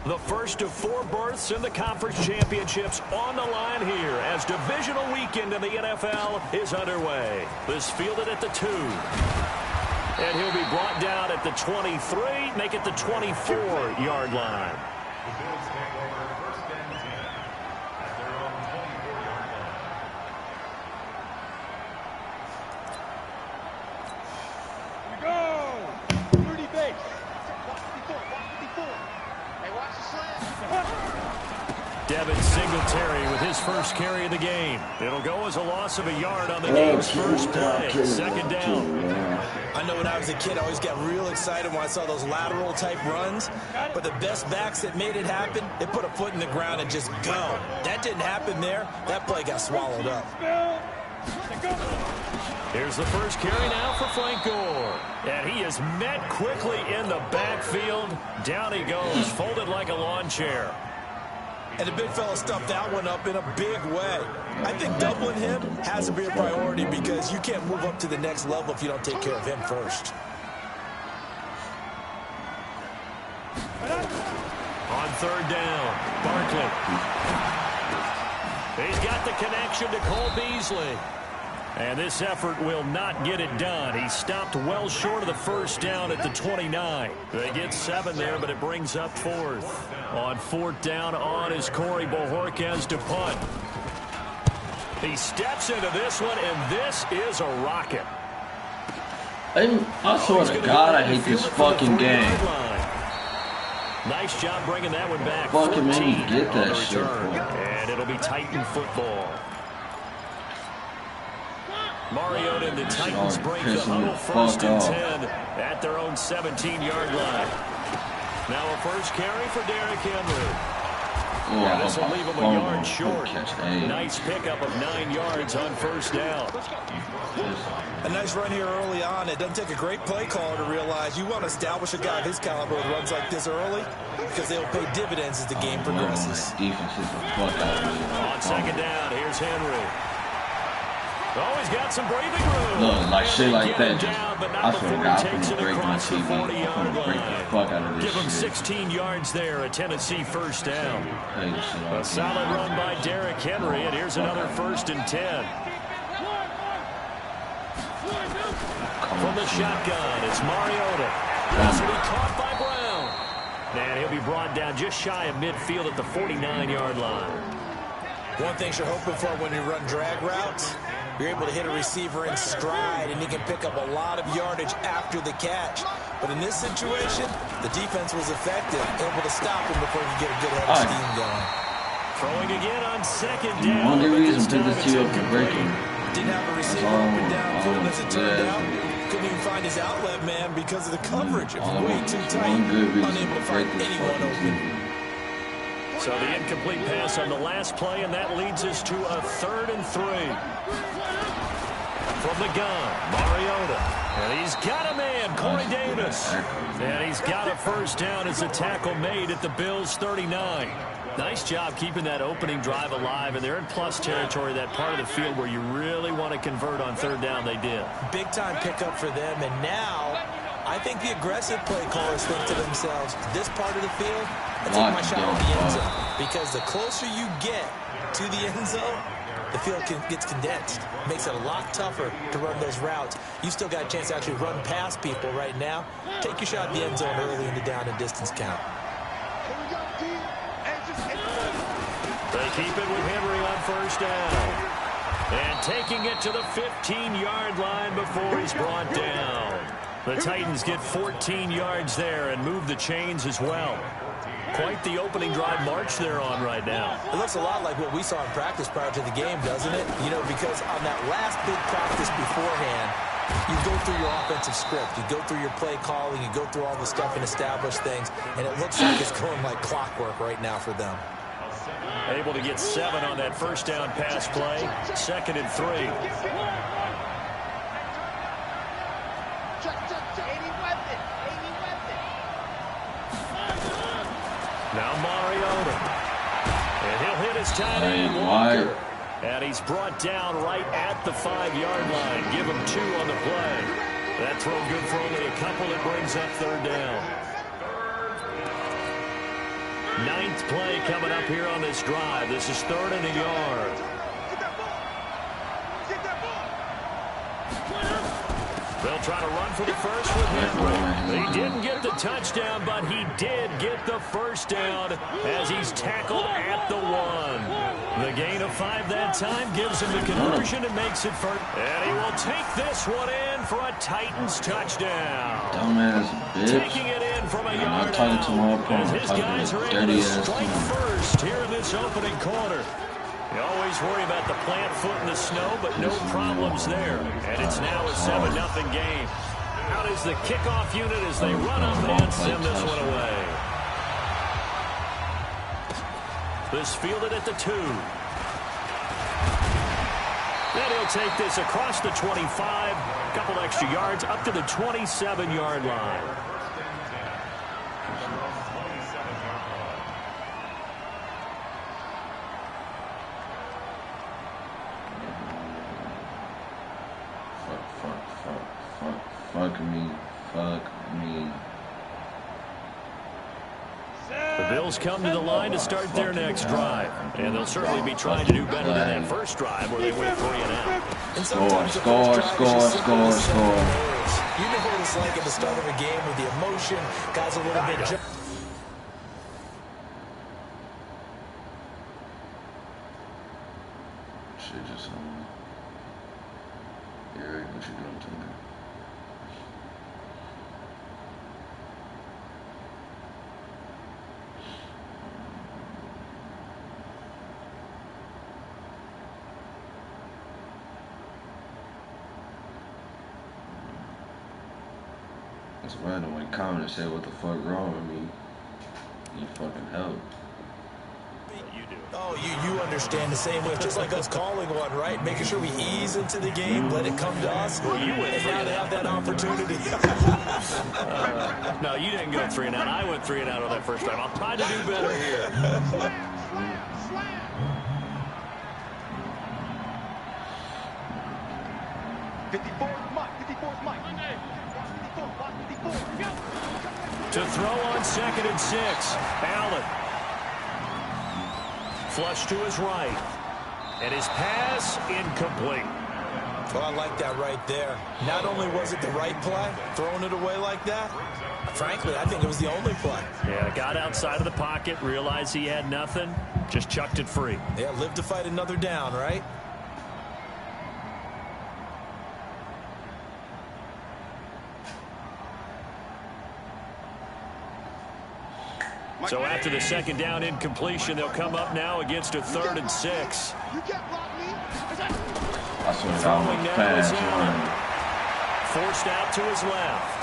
The first of 4 berths in the conference championships on the line here as divisional weekend in the NFL is underway. This fielded at the 2. And he'll be brought down at the 23, make it the 24-yard line. The Bills take over first and 10 at their own 24-yard line. Here we go! 30 base. Watch 54. Hey, watch the slant. Devin Singletary with his first carry of the game. It'll go as a loss of a yard on the game's first play. Second down. I know when I was a kid, I always got real excited when I saw those lateral-type runs. But the best backs that made it happen, they put a foot in the ground and just go. That didn't happen there. That play got swallowed up. Here's the first carry now for Frank Gore. And he is met quickly in the backfield. Down he goes, folded like a lawn chair. And the big fella stuffed that one up in a big way. I think doubling him has to be a priority because you can't move up to the next level if you don't take care of him first. On third down, Barkley. He's got the connection to Cole Beasley. And this effort will not get it done. He stopped well short of the first down at the 29. They get 7 there, but it brings up 4th. On 4th down on is Corey Bojorquez to punt. He steps into this one, and this is a rocket. I swear to God, I hate this fucking game. Nice job bringing that one back. Fucking man, you get that shit. And it'll be Titan football. Mariota and the Titans break the huddle first and 10 at their own 17-yard line. Now a first carry for Derrick Henry. Oh, this will leave him a yard short. Nice pickup of 9 yards on first down. A nice run here early on. It doesn't take a great play caller to realize you want to establish a guy of his caliber who runs like this early because they'll pay dividends as the game progresses. Defense is the fuck out of here. On second down, here's Henry. Oh, he's got some breathing room. Look, like shit like that, just, I swear to God, I'm gonna break my TV. I'm gonna break the fuck out of this shit. Give him shit. 16 yards there, a Tennessee first down. A solid solid run by Derrick Henry, and here's another first and 10. From the shotgun, it's Mariota. This will be caught by Brown. And he'll be brought down just shy of midfield at the 49-yard line. One thing you're hoping for when you run drag routes, you're able to hit a receiver in stride, and he can pick up a lot of yardage after the catch. But in this situation, the defense was effective, able to stop him before you get a good head of steam going. Throwing again on second down. One of the reasons to this team to break him. Didn't have a receiver open downfield as it turned out. Couldn't even find his outlet man because of the coverage. It was way too tight. Unable to find anyone open. So the incomplete pass on the last play, and that leads us to a 3rd and 3. From the gun, Mariota. And he's got a man, Corey Davis. And he's got a first down as a tackle made at the Bills' 39. Nice job keeping that opening drive alive, and they're in plus territory, that part of the field where you really want to convert on 3rd down. They did. Big-time pickup for them, and now I think the aggressive play callers think to themselves, this part of the field, I take my shot at the end zone. Because the closer you get to the end zone, the field gets condensed. Makes it a lot tougher to run those routes. You still got a chance to actually run past people right now. Take your shot at the end zone early in the down and distance count. They keep it with Henry on first down. And taking it to the 15-yard line before he's brought down. The Titans get 14 yards there and move the chains as well. Quite the opening drive march they're on right now. It looks a lot like what we saw in practice prior to the game, doesn't it? You know, because on that last big practice beforehand, you go through your offensive script. You go through your play calling. You go through all the stuff and establish things. And it looks like it's going like clockwork right now for them. Able to get 7 on that first down pass play. 2nd and 3. Now Mariota. And he'll hit his tight end Walker. And he's brought down right at the 5-yard line. Give him 2 on the play. That throw good for only a couple. It brings up 3rd down. Ninth play coming up here on this drive. This is 3rd and a yard. They'll try to run for the first with Henry. He didn't get the touchdown, but he did get the first down as he's tackled at the 1. The gain of 5 that time gives him the conversion and makes it first. And he will take this one in for a Titans touchdown. Dumbass bitch. Taking it in from a yard out. As his guys are able to strike first here in this opening quarter. You always worry about the plant foot in the snow, but no problems there. And it's now a 7-0 game. Out is the kickoff unit as they run up and send this one away. This fielded at the 2. Then he'll take this across the 25. A couple extra yards up to the 27-yard line. Fuck me. The Bills come to the line to start their next drive. And they'll certainly be trying to do better than that first drive where they went 3 and out. Score. You know what it's like at the start of a game with the emotion. Guys a little bit... Shit just on. Eric, what you doing to me? It's random when comment and say what the fuck wrong with me. You fucking help. Oh, you understand the same way. Just like us calling one, right? Making sure we ease into the game, let it come to us. Well, you went and now they have that opportunity. No, you didn't go 3 and out. I went 3 and out on that first time. I'll try to do better here. To throw on 2nd and 6. Allen. Flush to his right. And his pass incomplete. Well, I like that right there. Not only was it the right play, throwing it away like that, frankly, I think it was the only play. Yeah, got outside of the pocket, realized he had nothing, just chucked it free. Yeah, live to fight another down, right? So after the 2nd down incompletion, they'll come up now against a 3rd and 6. I swear Throwing that now was is Allen. fast. Forced out to his left.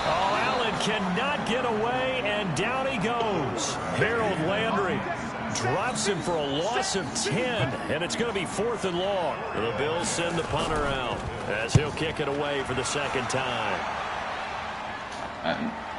Oh, Allen cannot get away, and down he goes. Harold Landry drops him for a loss of 10, and it's going to be 4th and long. The Bills send the punter out as he'll kick it away for the 2nd time.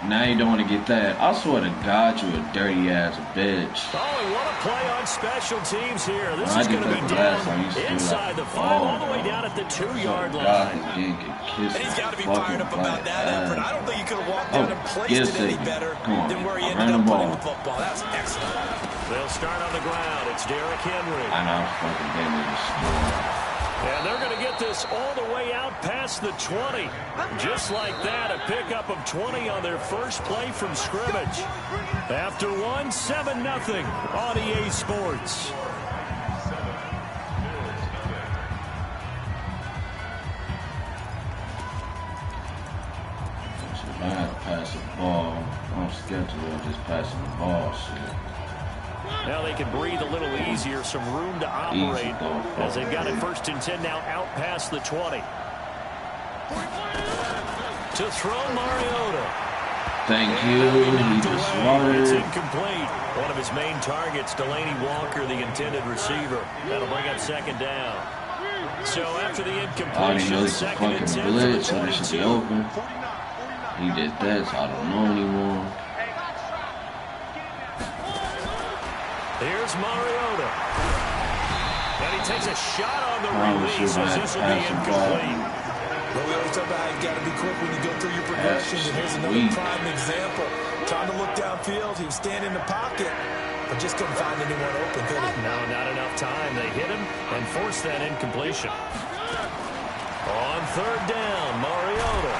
Now you don't want to get that. I swear to God, you a dirty ass bitch. Oh, and what a play on special teams here. This is going to be down inside the 5, all the way down at the 2-yard line. And he's got to be fired up about that effort. I don't think he could have walked down and placed it any better than where he ended up putting the football. That's excellent. They'll start on the ground. It's Derrick Henry. I know, fucking gave me the score. And they're going to get this all the way out past the 20. Just like that, a pickup of 20 on their first play from scrimmage. After 1, 7-0 on EA Sports. I have to pass the ball. I'm skeptical of just passing the ball shit. Now they can breathe a little easier, some room to operate as they've got it 1st and 10 now out past the 20. To throw Mariota. Thank you. He just slaughtered. It's incomplete. One of his main targets, Delaney Walker, the intended receiver. That'll bring up 2nd down. So after the incompletion, 2nd and 10 blitz, for the so 22. open. He did that, so I don't know anymore. Here's Mariota. And he takes a shot on the release as this will be incomplete. Well, we always talk about how you got to be quick when you go through your progressions, and here's another prime example. Trying to look downfield. He was standing in the pocket, but just couldn't find anyone open, could he? No, not enough time. They hit him and forced that incompletion. On third down, Mariota.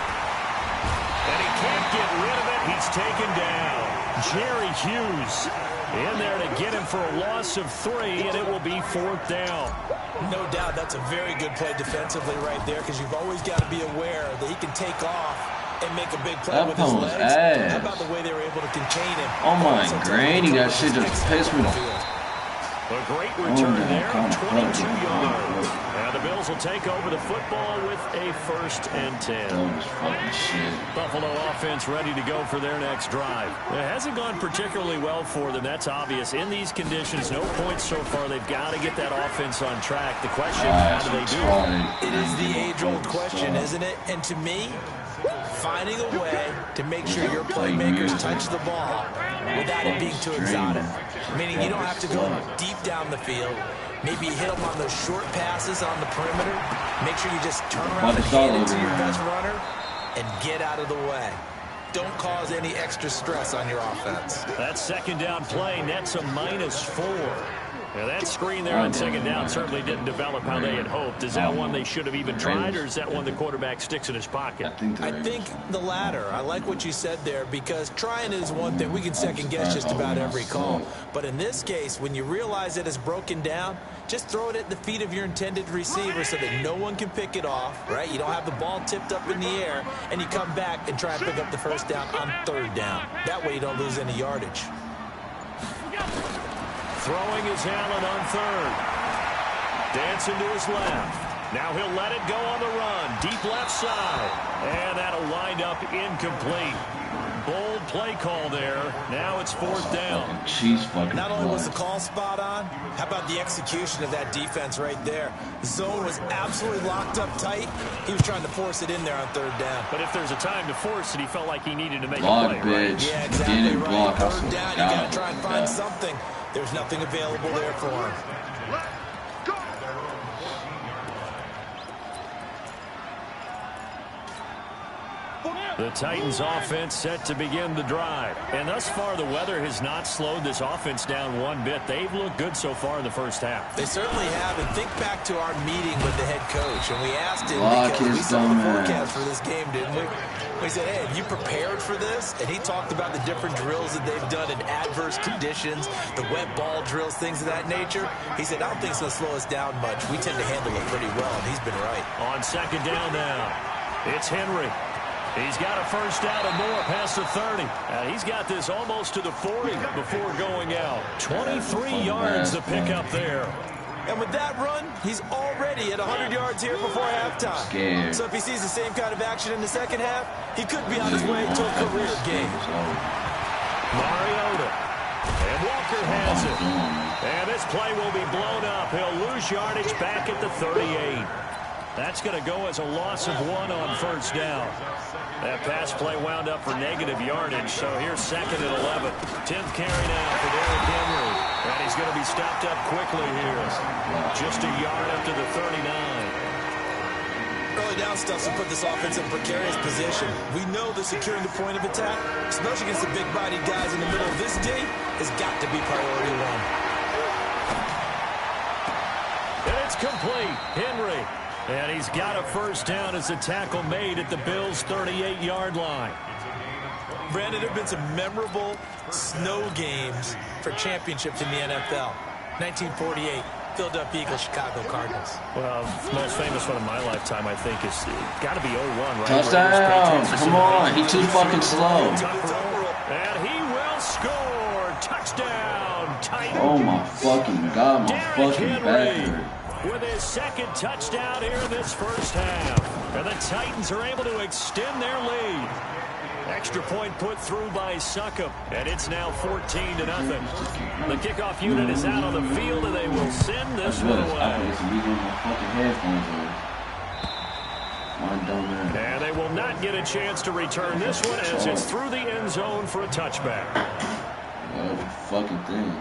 And he can't get rid of it. He's taken down. Jerry Hughes in there to get him for a loss of 3, and it will be 4th down. No doubt that's a very good play defensively right there, because you've always got to be aware that he can take off and make a big play with his legs. Ass. How about the way they were able to contain him? Oh my granny, that shit just pissed me off. A great return there, 22 yards. Now the Bills will take over the football with a 1st and 10. That was fucking shit. Buffalo offense ready to go for their next drive. It hasn't gone particularly well for them. That's obvious. In these conditions, no points so far. They've got to get that offense on track. The question, how do they do it? It is the age-old question, isn't it? And to me, finding a way to make sure your playmakers touch the ball without it being too exotic. Meaning you don't have to go deep down the field. Maybe hit them on those short passes on the perimeter. Make sure you just turn around and hand it to your best runner and get out of the way. Don't cause any extra stress on your offense. That second down play nets a -4. Now that screen there on second down certainly didn't develop how they had hoped. Is that one they should have even tried, or is that one the quarterback sticks in his pocket? I think the latter. I like what you said there, because trying is one thing. We can second guess just about every call. But in this case, when you realize that it's broken down, just throw it at the feet of your intended receiver so that no one can pick it off, right? You don't have the ball tipped up in the air, and you come back and try and pick up the first down on third down. That way you don't lose any yardage. Throwing is Allen on third. Dancing to his left. Now he'll let it go on the run. Deep left side. And that'll wind up incomplete. Bold play call there. Now it's 4th down. Not only was the call spot on, how about the execution of that defense right there? The zone was absolutely locked up tight. He was trying to force it in there on third down. But if there's a time to force it, he felt like he needed to make block, a play, right? Yeah, exactly right. Third down, you got to try and find something. There's nothing available there for him. The Titans offense set to begin the drive. And thus far, the weather has not slowed this offense down one bit. They've looked good so far in the first half. They certainly have. And think back to our meeting with the head coach. And we asked him, because we saw the forecast for this game, didn't we? We said, hey, have you prepared for this? And he talked about the different drills that they've done in adverse conditions, the wet ball drills, things of that nature. He said, I don't think it's going to slow us down much. We tend to handle it pretty well, and he's been right. On second down now, it's Henry. He's got a first down and more past the 30. He's got this almost to the 40 before going out. 23 yards to pick up there. And with that run, he's already at 100 yards here before halftime. Scared. So if he sees the same kind of action in the second half, he could be on his way to a career game. Mariota. And Walker has it. And this play will be blown up. He'll lose yardage back at the 38. That's going to go as a loss of 1 on first down. That pass play wound up for negative yardage, so here's 2nd and 11. 10th carry now for Derrick Henry. And he's going to be stopped up quickly here. Just a yard up to the 39. Early down stuff will put this offense in a precarious position. We know that securing the point of attack, especially against the big-bodied guys in the middle of this day, has got to be priority 1. And it's complete. Henry. And he's got a first down as the tackle made at the Bills' 38-yard line. Brandon, there have been some memorable snow games for championships in the NFL. 1948, Philadelphia Eagles, Chicago Cardinals. Well, the most famous one of my lifetime, I think, is got to be 01, right? Touchdown! Come on, he's too fucking slow. And he will score. Touchdown, Titans. Oh my fucking God, my fucking back hurt. With his 2nd touchdown here in this first half. And the Titans are able to extend their lead. Extra point put through by Succop, and it's now 14-0. The kickoff unit is out on the field, and they will send this one away. And they will not get a chance to return this one as it's through the end zone for a touchback. Fucking thing.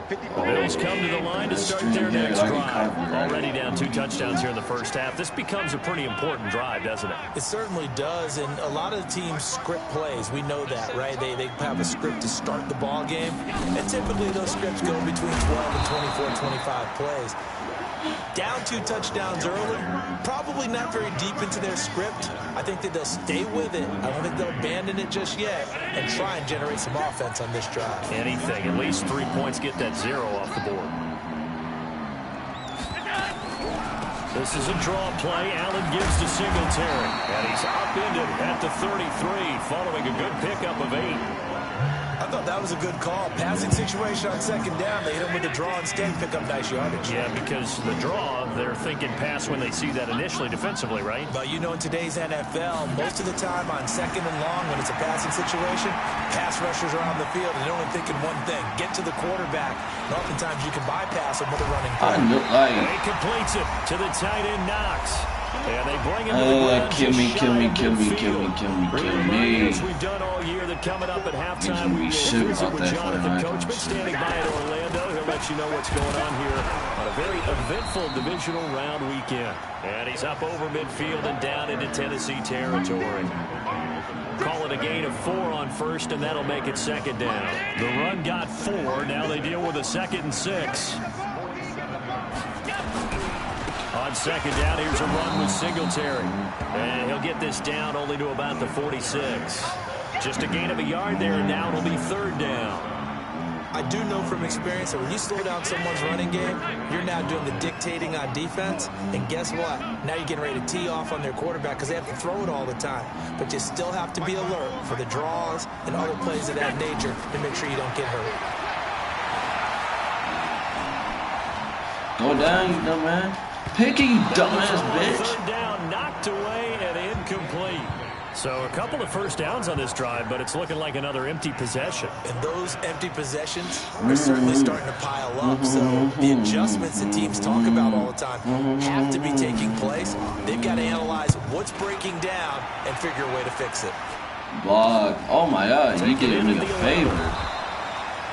Bills come to the line to start their next drive. Already down 2 touchdowns here in the first half. This becomes a pretty important drive, doesn't it? It certainly does, and a lot of the teams script plays. We know that, right? They have a script to start the ball game, and typically those scripts go between 12 and 24, 25 plays. Down 2 touchdowns early, probably not very deep into their script. I think that they'll stay with it. I don't think they'll abandon it just yet and try and generate some offense on this drive. Anything, at least 3 points, get that 0 off the board. This is a draw play. Allen gives to Singletary, and he's upended at the 33, following a good pickup of 8. I thought that was a good call. Passing situation on second down. They hit him with the draw instead, pick up nice yardage. Yeah, because the draw, they're thinking pass when they see that initially defensively, right? But you know, in today's NFL, most of the time on second and long, when it's a passing situation, pass rushers are on the field and they're only thinking one thing, get to the quarterback. And oftentimes you can bypass them with a running play. And he completes it to the tight end, Knox. And they bring him to the ground. Kill me. As we've done all year, that coming up at halftime, we will visit with Jonathan Coachman standing by at Orlando. He'll let you know what's going on here on a very eventful divisional round weekend. And he's up over midfield and down into Tennessee territory. Call it a gain of 4 on first, and that'll make it second down. The run got 4. Now they deal with a 2nd and 6. On second down, here's a run with Singletary. And he'll get this down only to about the 46. Just a gain of a yard there, and now it'll be 3rd down. I do know from experience that when you slow down someone's running game, you're now doing the dictating on defense. And guess what? Now you're getting ready to tee off on their quarterback because they have to throw it all the time. But you still have to be alert for the draws and other plays of that nature to make sure you don't get hurt. Go down, you dumb man. Pick it, you dumbass bitch. 3rd down, knocked away and incomplete. So a couple of first downs on this drive, but it's looking like another empty possession. And those empty possessions are certainly starting to pile up. So the adjustments that teams talk about all the time have to be taking place. They've got to analyze what's breaking down and figure a way to fix it. Block. Oh my God, you did me a favor.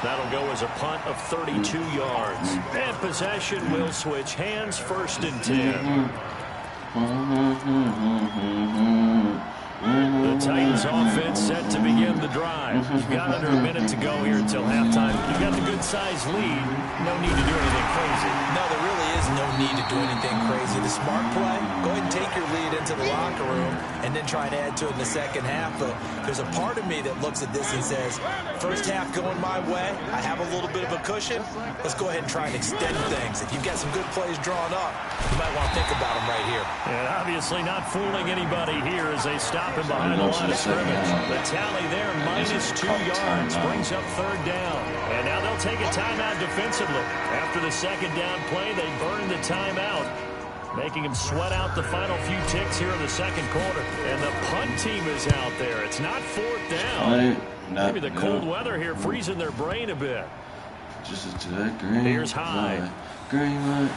That'll go as a punt of 32 yards. And possession will switch hands, 1st and 10. The Titans offense set to begin the drive. You've got under a minute to go here until halftime. You've got the good-sized lead. No need to do anything crazy. No, there really is no need to do anything crazy. The smart play, go ahead and take your lead into the locker room and then try and add to it in the second half. But there's a part of me that looks at this and says, first half going my way, I have a little bit of a cushion. Let's go ahead and try and extend things. If you've got some good plays drawn up, you might want to think about them right here. And obviously not fooling anybody here as they stop him behind the line of scrimmage. The tally there, -2 yards, brings up 3rd down. And now they'll take a timeout defensively. After the 2nd down play, they burn the timeout, making him sweat out the final few ticks here in the 2nd quarter. And the punt team is out there. It's not 4th down. Maybe the cold weather here freezing their brain a bit. Just to that green. Here's High. Green light.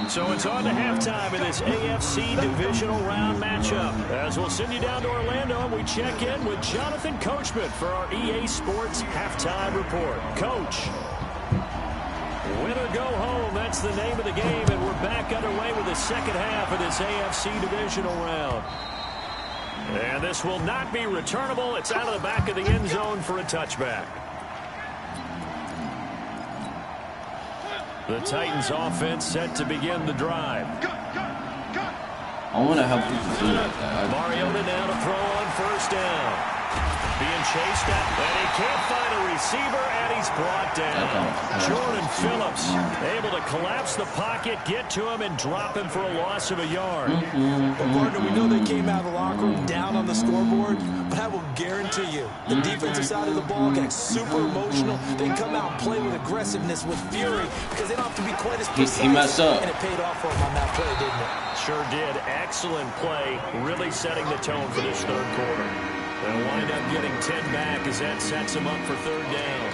So it's on to halftime in this AFC divisional round matchup. As we'll send you down to Orlando and we check in with Jonathan Coachman for our EA Sports halftime report. Coach. Win or go home, that's the name of the game, and we're back underway with the second half of this AFC divisional round. And this will not be returnable. It's out of the back of the end zone for a touchback. The Titans offense set to begin the drive. I want to help people do that. Mariota now to throw on 1st down. Being chased at, and he can't find a receiver, and he's brought down. Jordan Phillips able to collapse the pocket, get to him, and drop him for a loss of a yard. But, partner, we know they came out of the locker room down on the scoreboard, but I will guarantee you the defensive side of the ball gets super emotional. They come out and play with aggressiveness, with fury, because they don't have to be quite as precise. He messed up. And it paid off for him on that play, didn't it? Sure did. Excellent play, really setting the tone for this 3rd quarter. They'll wind up getting 10 back as that sets them up for 3rd down.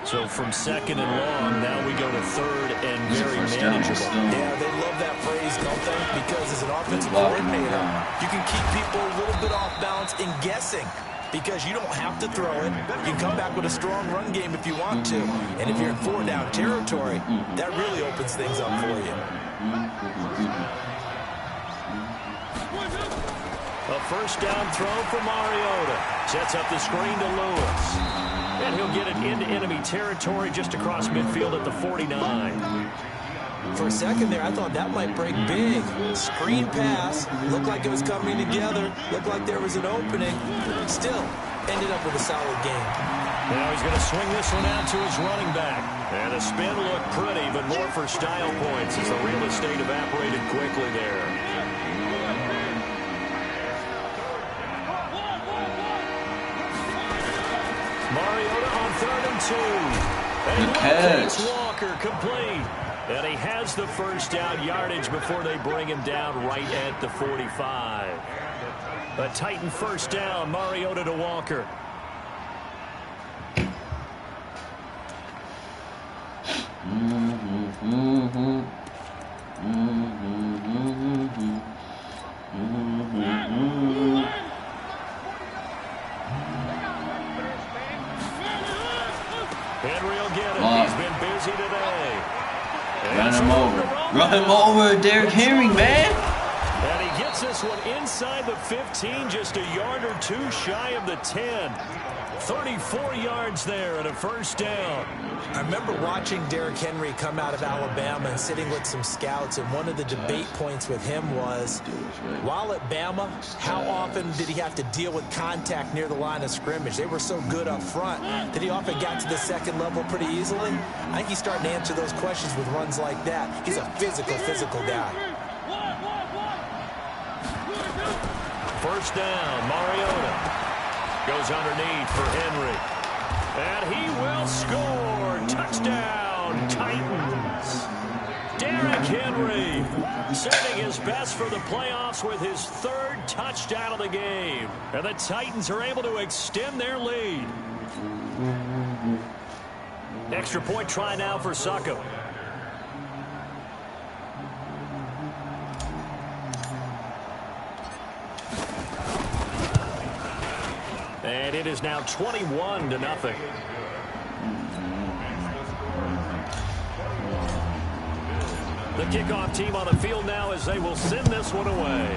So from second and long, now we go to third and very first down, manageable. Yeah, they love that phrase, don't they? Because as an offensive coordinator, you can keep people a little bit off balance in guessing because you don't have to throw it. You can come back with a strong run game if you want to. And if you're in 4-down territory, that really opens things up for you. A first down throw for Mariota. Sets up the screen to Lewis. And he'll get it into enemy territory just across midfield at the 49. For a second there, I thought that might break big. Screen pass. Looked like it was coming together. Looked like there was an opening. Still, ended up with a solid game. Now he's going to swing this one out to his running back. And the spin looked pretty, but more for style points as the real estate evaporated quickly there. Mariota on 3rd and 2. And he locates Walker complete. And he has the first down yardage before they bring him down right at the 45. A Titan first down, Mariota to Walker. Henry will get it. He's been busy today. Run him over. Run him over, Derrick Henry, man. And he gets this one inside the 15, just a yard or two shy of the 10. 34 yards there and a first down. I remember watching Derrick Henry come out of Alabama and sitting with some scouts, and one of the debate points with him was, while at Bama, how often did he have to deal with contact near the line of scrimmage? They were so good up front that he often got to the second level pretty easily. I think he's starting to answer those questions with runs like that. He's a physical guy. First down, Mariota. Goes underneath for Henry. And he will score. Touchdown, Titans. Derrick Henry setting his best for the playoffs with his 3rd touchdown of the game. And the Titans are able to extend their lead. Extra point try now for Succo. And it is now 21-0. The kickoff team on the field now as they will send this one away.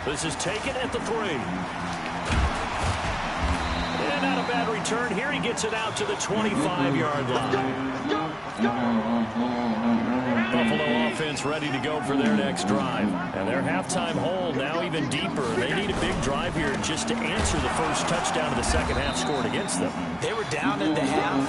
This is taken at the 3. And not a bad return here. He gets it out to the 25-yard line. Buffalo offense ready to go for their next drive. And their halftime hold now even deeper. They need a big drive here just to answer the first touchdown of the second half scored against them. They were down at the half.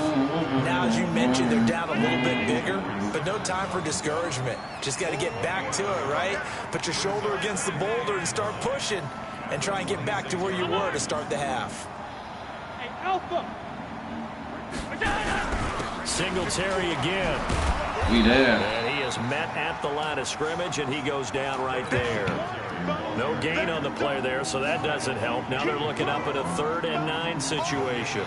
Now, as you mentioned, they're down a little bit bigger, but no time for discouragement. Just got to get back to it, right? Put your shoulder against the boulder and start pushing and try and get back to where you were to start the half. Hey, Alpha! Singletary again. We there. And he is met at the line of scrimmage, and he goes down right there. No gain on the play there, so that doesn't help. Now they're looking up at a 3rd and 9 situation.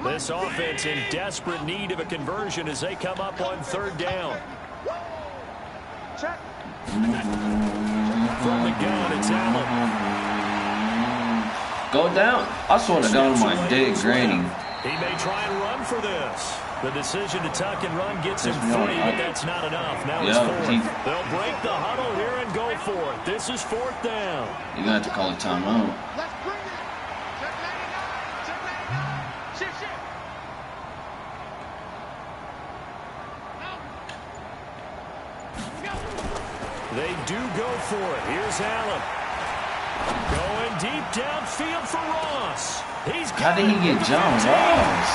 This offense in desperate need of a conversion as they come up on 3rd down. From the gun, it's Allen. Go down. I swear to God on my dead granny. He may try and run for this. The decision to tuck and run gets him 3, but that's not enough. Now it's 4th. They'll break the huddle here and go for it. This is 4th down. You're going to have to call a timeout. Let's bring it. Check 99. Check 99. Shit. They do go for it. Here's Allen. Going deep downfield for Ross. How did he get John Ross?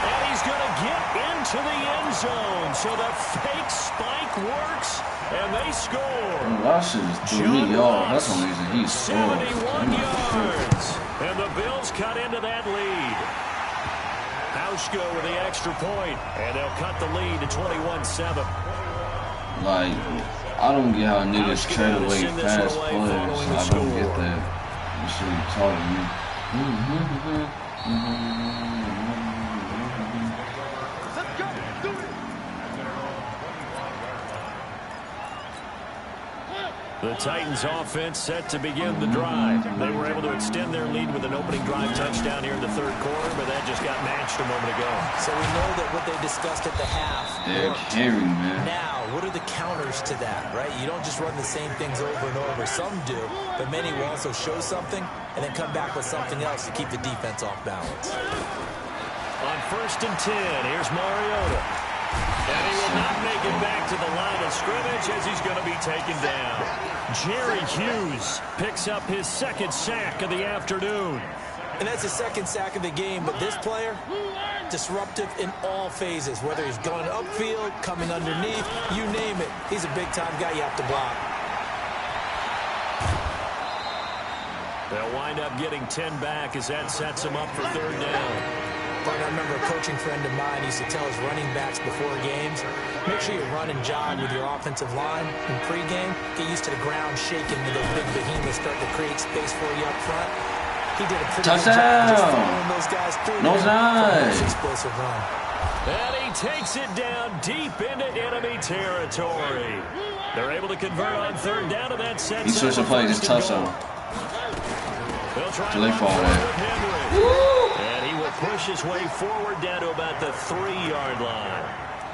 And he's going to get into the end zone. So the fake spike works, and they score. Ross is 3 yards. That's the reason he scored. 71 yards. And the Bills cut into that lead. Hauschko with the extra point, and they'll cut the lead to 21-7. Like, I don't get how niggas trade away fast players. I don't get that. You should be talking to me. The Titans offense set to begin the drive. They were able to extend their lead with an opening drive touchdown here in the third quarter, but that just got matched a moment ago. So we know that what they discussed at the half worked. Man. Now, what are the counters to that, right? You don't just run the same things over and over. Some do, but many will also show something and then come back with something else to keep the defense off balance. On 1st and 10, here's Mariota. And he will not make it back to the line of scrimmage as he's going to be taken down. Jerry Hughes picks up his second sack of the afternoon. And that's the second sack of the game, but this player, disruptive in all phases, whether he's going upfield, coming underneath, you name it. He's a big-time guy you have to block. They'll wind up getting 10 back as that sets them up for third down. I remember a coaching friend of mine used to tell his running backs before games, make sure you run and jog with your offensive line in pregame. Get used to the ground shaking when those big behemoths start to create space for you up front. He did a pretty good job just following those guys through this explosive run. And he takes it down deep into enemy territory. They're able to convert on third down, and that sets up. He switched the play, just touchdown. They'll try to fall and he will push his way forward down to about the 3-yard line.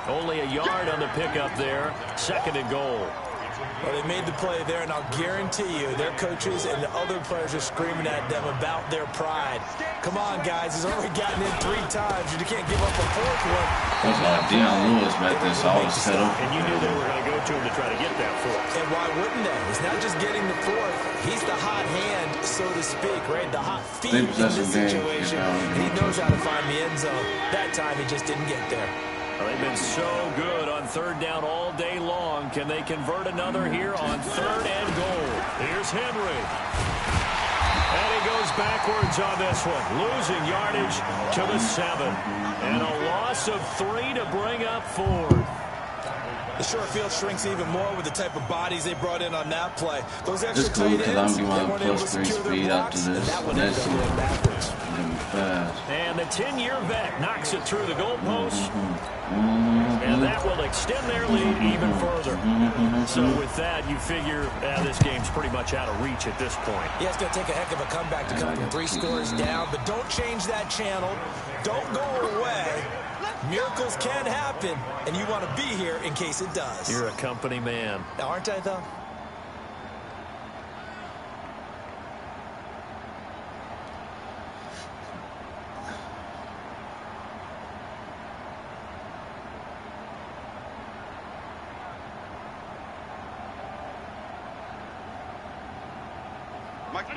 Only a yard on the pickup there. 2nd and goal. Well, they made the play there, and I'll guarantee you their coaches and the other players are screaming at them about their pride. Come on, guys. He's already gotten in 3 times. You can't give up a 4th one. That's like Deion Lewis back there, so I was set up. And you knew they were going to go to him to try to get that 4th. And why wouldn't they? It's not just getting the 4th. He's the hot hand, so to speak, right? The hot feet in this situation. And he knows how to find the end zone. That time, he just didn't get there. Well, they've been so good on third down all day long. Can they convert another here on 3rd and goal? Here's Henry. And he goes backwards on this one, losing yardage to the 7. And a loss of 3 to bring up 4th. The short field shrinks even more with the type of bodies they brought in on that play. Those extra it's cool tight ends, I'm getting my +3 speed after this. that one ended up going backwards. And the 10-year vet knocks it through the goalpost. And that will extend their lead even further. So with that, you figure this game's pretty much out of reach at this point. Yeah, it's going to take a heck of a comeback to come from 3 scores down, but don't change that channel. Don't go away. Miracles can happen, and you want to be here in case it does. You're a company man. Aren't I, though?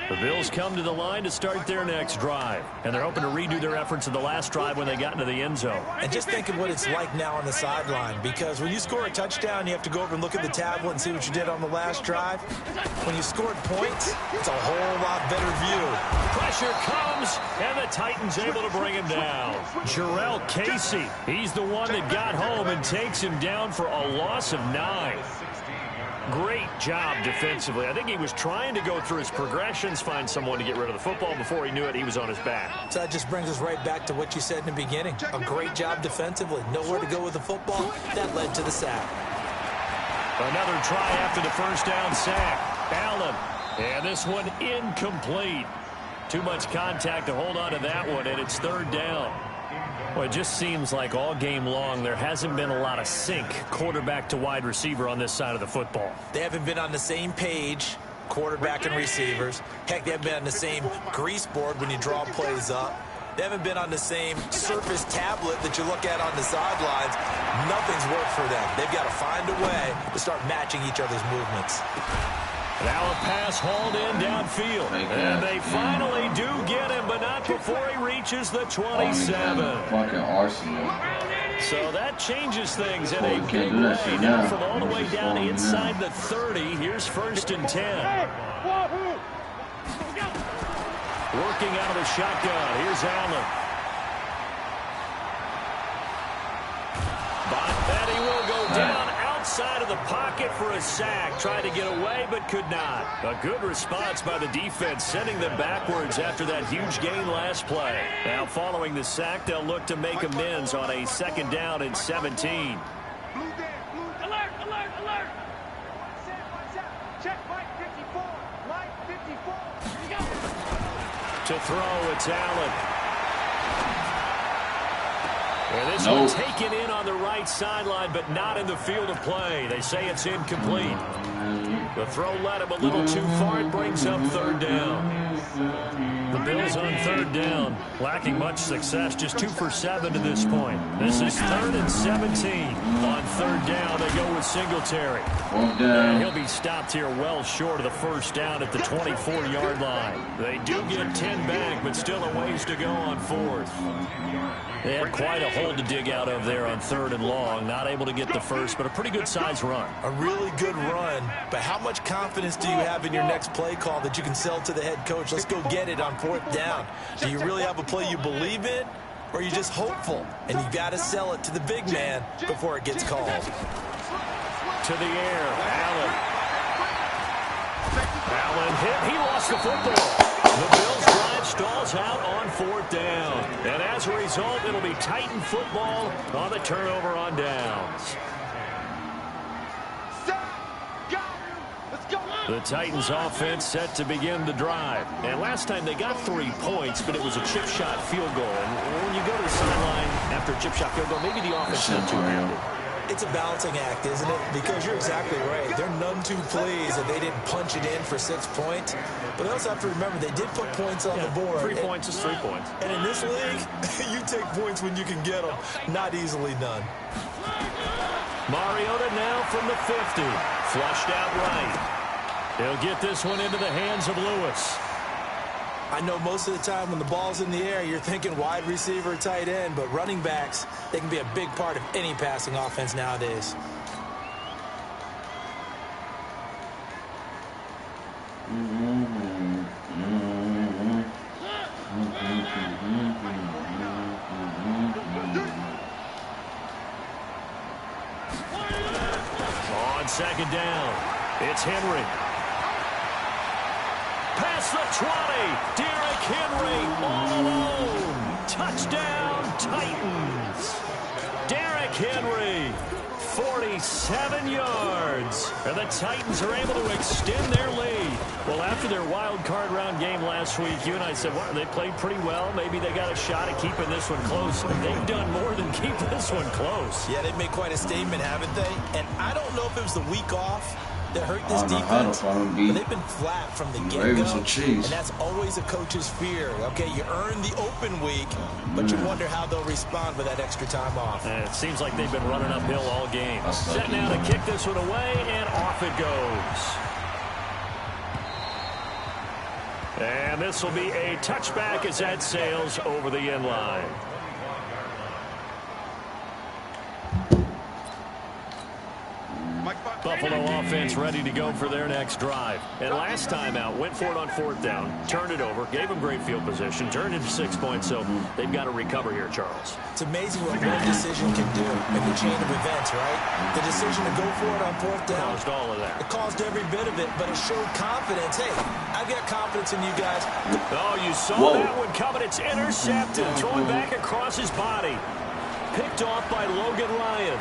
The Bills come to the line to start their next drive. And they're hoping to redo their efforts in the last drive when they got into the end zone. And just think of what it's like now on the sideline. Because when you score a touchdown, you have to go over and look at the tablet and see what you did on the last drive. When you scored points, it's a whole lot better view. Pressure comes, and the Titans able to bring him down. Jarrell Casey, he's the one that got home and takes him down for a loss of 9. Great job defensively. I think he was trying to go through his progressions, find someone to get rid of the football. Before he knew it, he was on his back. So that just brings us right back to what you said in the beginning. A great job defensively. Nowhere to go with the football. That led to the sack. Another try after the first down sack. Allen. And this one incomplete. Too much contact to hold on to that one, and it's 3rd down. Well, it just seems like all game long there hasn't been a lot of sync quarterback to wide receiver on this side of the football. They haven't been on the same page, quarterback and receivers. Heck, they haven't been on the same grease board when you draw plays up. They haven't been on the same surface tablet that you look at on the sidelines. Nothing's worked for them. They've got to find a way to start matching each other's movements. Now a pass hauled in downfield. And they finally do get him, but not before he reaches the 27. Fucking Arsenal. So that changes things in a big way. Now from all the way down inside the 30, here's 1st and 10. Working out of the shotgun. Here's Allen. But he will go down inside of the pocket for a sack. Tried to get away, but could not. A good response by the defense, sending them backwards after that huge gain last play. Now, following the sack, they'll look to make amends on a 2nd down and 17. Alert, alert, alert. Watch out. Check Mike 54. Mike 54. Here you go. To throw, it's Allen. And this one taken in on the right sideline, but not in the field of play. They say it's incomplete. The throw led him a little too far. It brings up 3rd down. The Bills on 3rd down, lacking much success, just 2 for 7 to this point. This is 3rd and 17. On 3rd down, they go with Singletary. And he'll be stopped here well short of the 1st down at the 24-yard line. They do get 10 back, but still a ways to go on 4th. They had quite a hole to dig out of there on 3rd and long. Not able to get the first, but a pretty good size run. A really good run, but how much confidence do you have in your next play call that you can sell to the head coach? Let's go get it on 4th down. Do you really have a play you believe in, or are you just hopeful? And you got to sell it to the big man before it gets called. To the air, Allen. Allen hit. He lost the football. The Bills drive stalls out on 4th down. And as a result, it'll be Titan football on the turnover on downs. The Titans offense set to begin the drive. And last time they got 3 points, but it was a chip shot field goal. And when you go to the sideline after a chip shot field goal, maybe the offense not too happy. It's a balancing act, isn't it? Because you're exactly right. They're none too pleased that they didn't punch it in for 6 points. But they also have to remember they did put points on the board. 3 points is 3 points. And in this league, you take points when you can get them. Not easily done. Mariota now from the 50. Flushed out right. He'll get this one into the hands of Lewis. I know most of the time when the ball's in the air, you're thinking wide receiver, tight end, but running backs, they can be a big part of any passing offense nowadays. On 2nd down, it's Henry. Past the 20. Derrick Henry all alone. Touchdown, Titans. Derrick Henry, 47 yards. And the Titans are able to extend their lead. Well, after their wild card round game last week, you and I said, well, they played pretty well. Maybe they got a shot at keeping this one close. They've done more than keep this one close. Yeah, they've made quite a statement, haven't they? And I don't know if it was the week off that hurt this defense, but they've been flat from the get-go, and that's always a coach's fear. Okay, you earn the open week, but you wonder how they'll respond with that extra time off. And it seems like they've been running uphill all game. Set now to kick this one away, and off it goes. And this will be a touchback as that sails over the end line. Buffalo offense ready to go for their next drive. And last time out, went for it on 4th down, turned it over, gave them great field position, turned into 6 points, so they've got to recover here, Charles. It's amazing what one decision can do in the chain of events, right? The decision to go for it on 4th down. Caused all of that. It caused every bit of it, but it showed confidence. Hey, I've got confidence in you guys. Oh, you saw that one coming. It's intercepted, thrown back across his body. Picked off by Logan Ryan.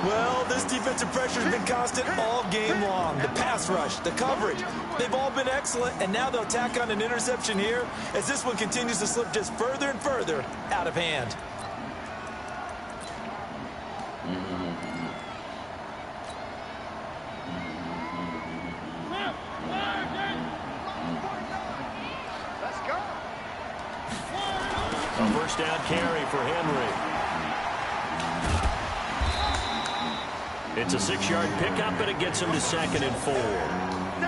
Well, this defensive pressure has been constant all game long. The pass rush, the coverage, they've all been excellent, and now they'll tack on an interception here as this one continues to slip just further and further out of hand. Let's go. A first down carry for Henry. It's a 6-yard pickup, but it gets them to 2nd and 4.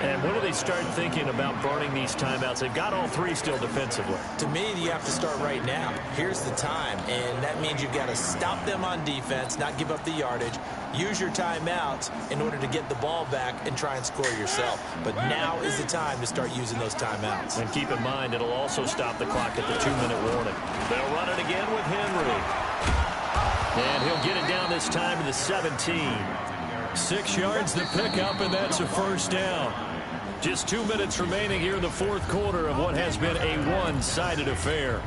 And when do they start thinking about burning these timeouts? They've got all 3 still defensively. To me, you have to start right now. Here's the time, and that means you've got to stop them on defense, not give up the yardage, use your timeouts in order to get the ball back and try and score yourself. But now is the time to start using those timeouts. And keep in mind, it'll also stop the clock at the 2-minute warning. They'll run it again with Henry. And he'll get it down this time to the 17. 6 yards to pick up, and that's a first down. Just 2 minutes remaining here in the fourth quarter of what has been a one-sided affair.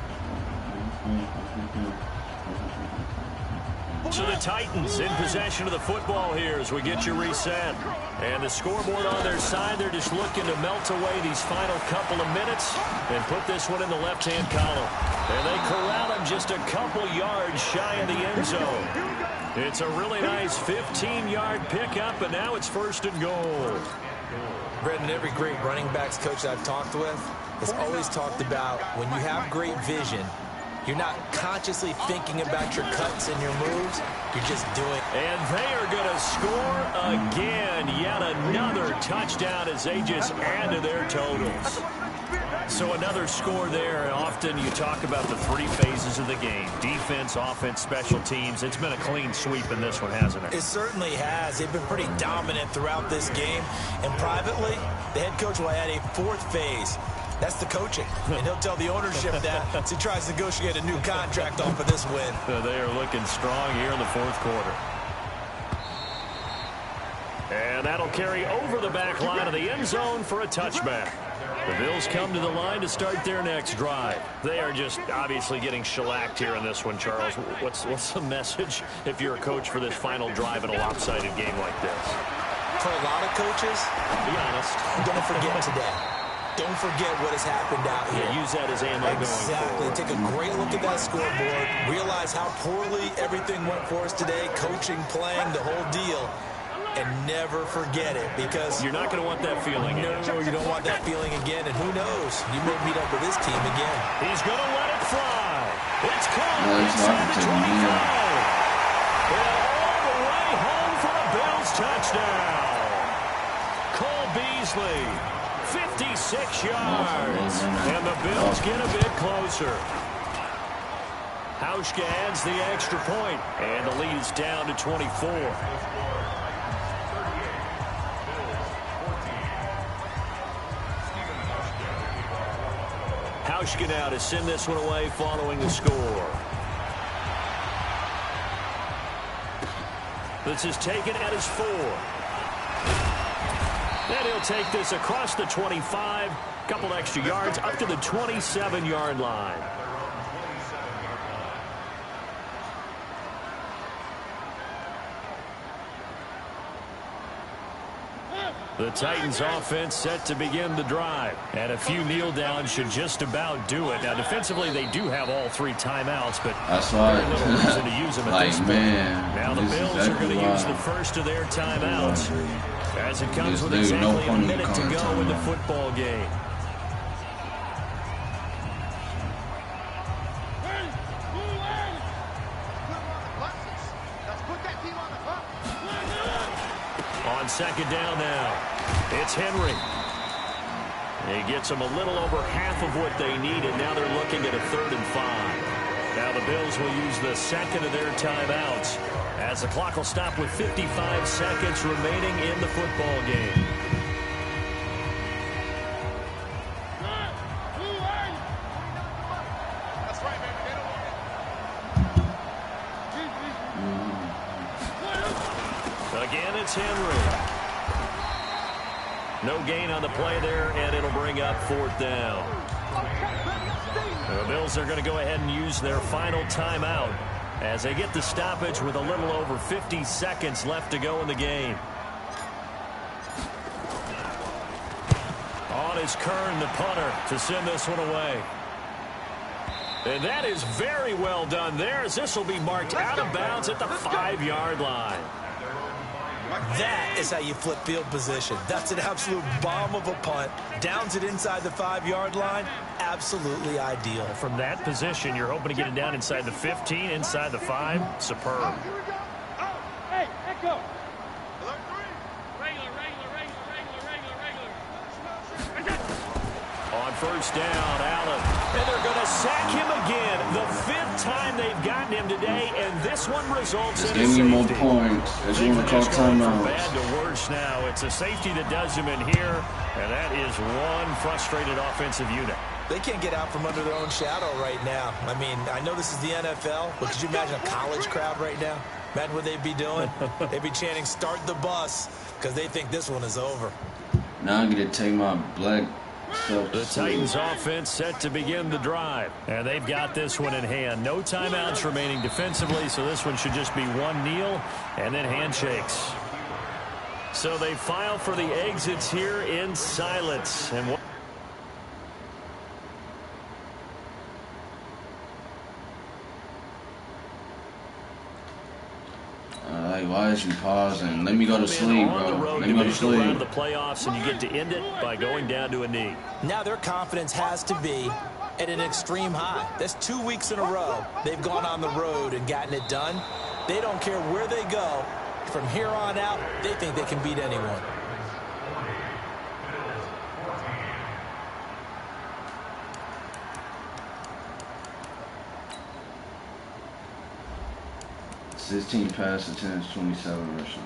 So the Titans in possession of the football here as we get you reset. And the scoreboard on their side, they're just looking to melt away these final couple of minutes and put this one in the left-hand column. And they corral him just a couple yards shy of the end zone. It's a really nice 15-yard pickup, and now it's first and goal. Brendan, every great running backs coach I've talked with has always talked about when you have great vision, you're not consciously thinking about your cuts and your moves. You're just doing. And they are going to score again. Yet another touchdown as they just add to their totals. So another score there. Often you talk about the 3 phases of the game. Defense, offense, special teams. It's been a clean sweep in this one, hasn't it? It certainly has. They've been pretty dominant throughout this game. And privately, the head coach will add a 4th phase. That's the coaching. And he'll tell the ownership that as he tries to negotiate a new contract off of this win. They are looking strong here in the fourth quarter. And that'll carry over the back line of the end zone for a touchback. The Bills come to the line to start their next drive. They are just obviously getting shellacked here in this one, Charles. What's the message if you're a coach for this final drive in a lopsided game like this? For a lot of coaches, be honest, don't forget today. Don't forget what has happened out here. Yeah, use that as ammo going forward. Take a great look at that scoreboard. Realize how poorly everything went for us today. Coaching, playing, the whole deal. And never forget it, because you're not going to want that feeling again. No, you don't want that feeling again. And who knows? You may meet up with this team again. He's going to let it fly. It's caught inside the 25. And all the way home for a Bills touchdown. Cole Beasley. 56 yards, and the Bills get a bit closer. Hauschka adds the extra point, and the lead is down to 24. Hauschka now to send this one away following the score. This is taken at his 4. And he'll take this across the 25, couple extra yards, up to the 27-yard line. The Titans offense set to begin the drive. And a few kneel downs should just about do it. Now, defensively, they do have all 3 timeouts, but that's why very little reason to use them at this point. Man, now the Bills are going to use the first of their timeouts as it comes with exactly a minute to go in the football game. On second down now, it's Henry. He gets them a little over half of what they needed. Now they're looking at a 3rd and 5. Now the Bills will use the second of their timeouts as the clock will stop with 55 seconds remaining in the football game. Again, it's Henry. No gain on the play there, and it'll bring up 4th down. The Bills are going to go ahead and use their final timeout as they get the stoppage with a little over 50 seconds left to go in the game. On is Kern, the punter, to send this one away. And that is very well done there, as this will be marked out of bounds at the 5-yard line. That is how you flip field position. That's an absolute bomb of a punt. Downs it inside the 5-yard line. Absolutely ideal. From that position, you're hoping to get it down inside the 15, inside the 5. Superb. Hey, echo. On first down, Allen. And they're going to sack him again. The 5th time they've gotten him today, and this one results in a safety. Give me more points. They just want to call timeouts. From bad to worse now. It's a safety that does him in here, and that is one frustrated offensive unit. They can't get out from under their own shadow right now. I mean, I know this is the NFL, but could you imagine a college crowd right now? Imagine what they'd be doing. They'd be chanting, "Start the bus," because they think this one is over. Now I'm going to take my black stuff. The Titans offense set to begin the drive. And they've got this one in hand. No timeouts remaining defensively, so this one should just be one kneel and then handshakes. So they file for the exits here in silence. And why is you pausing? Let me go to sleep, bro. Let me go to sleep. Round of the playoffs, and you get to end it by going down to a knee. Now their confidence has to be at an extreme high. That's 2 weeks in a row. They've gone on the road and gotten it done. They don't care where they go. From here on out, they think they can beat anyone. This team pass attempts, 27 rushing.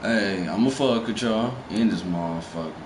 Hey, I'ma fuck with y'all in this motherfucker.